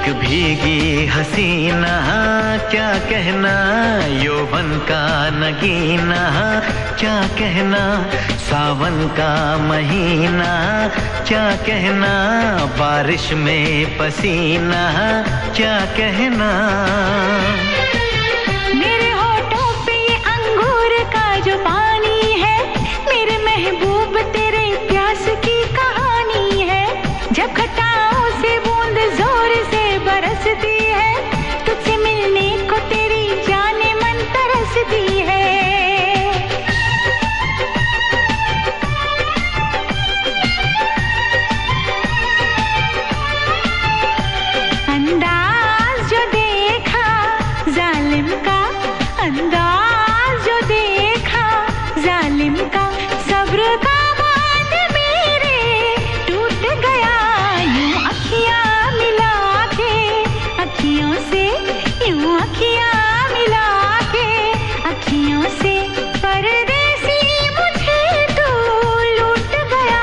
एक भीगी हसीना, क्या कहना यौवन का नगीना, क्या कहना सावन का महीना, क्या कहना बारिश में पसीना, क्या कहना। मेरे होठों पे ये अंगूर का जो पानी है, मेरे महबूब तेरे प्यास की कहानी है। जब खटाओं से बूंद जोर से बरसती है, तुझसे मिलने को तेरी जाने मन तरसती है। अंदाज जो देखा जालिम का, अंदाज जो देखा जालिम का, सब्र का बांध मेरे टूट गया। यूं अखियां मिला के अखियों से, यूं अखियां मिला के अखियों से, परदेसी मुझे तू लूट गया।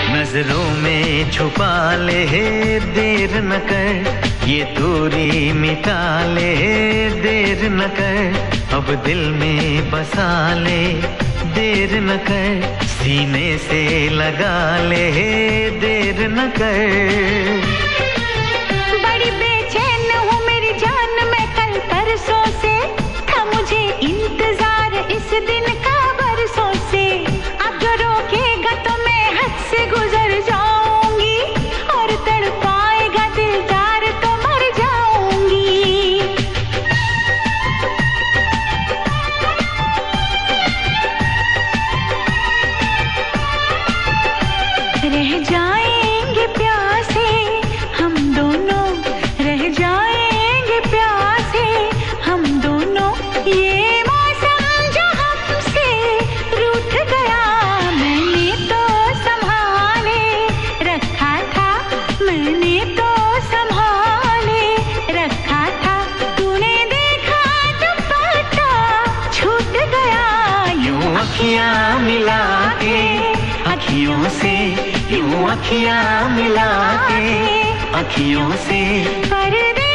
नजरों में छुपा ले देर न कर, ये दूरी मिटा ले देर न कर, अब दिल में बसा ले देर न कर, सीने से लगा ले देर न कर। बड़ी बेचैन हूँ मेरी जान, मैं कल परसों से, था मुझे इंतजार इस दिन का बरसों से। अब जो रोकेगा तो मैं हद से गुजर जाऊंगी, और तड़पाएगा दिलदार तो मर जाऊंगी। रह जाएंगे प्यासे हम दोनों, रह जाएंगे प्यासे हम दोनों, ये मौसम जो हमसे रूठ गया। मैंने तो संभाले रखा था, मैंने तो संभाले रखा था, तूने देखा दुपट्टा छूट गया। यूं अखियां मिला के अखियों से, यूं अखियां मिला के अखियों से, परदेसी